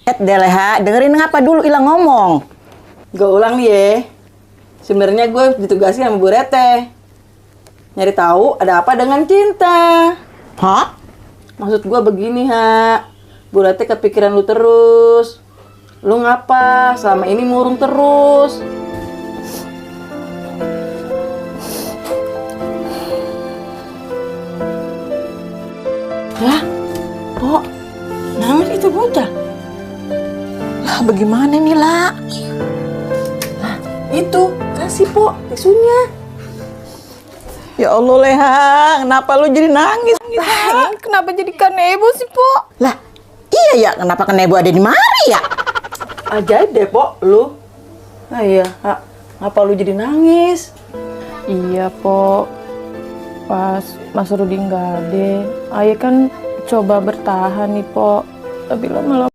Deh Leha, dengerin ngapa dulu ilang ngomong. Gue ulang nih ya. Sebenarnya gue ditugasin sama Bu Rete. Nyari tahu ada apa dengan cinta. Hah? Maksud gue begini, Ha. Bu Rete kepikiran lu terus. Lu ngapa selama ini murung terus? Lah, Pok, nangis itu bocah. Lah, bagaimana nih, lah? Itu, kasih Po tisunya. Ya Allah, Leha, kenapa lu jadi nangis? Kenapa jadi kanebo sih, Po? Lah, iya ya, kenapa Kanebo ada di mari ya? Ajaib deh, Po, lu. Nah iya, Ha. Ngapa lu jadi nangis? Iya, Po. Pas Mas Rudi nggak ada, Ayah kan coba bertahan nih, Po. Tapi lama-lama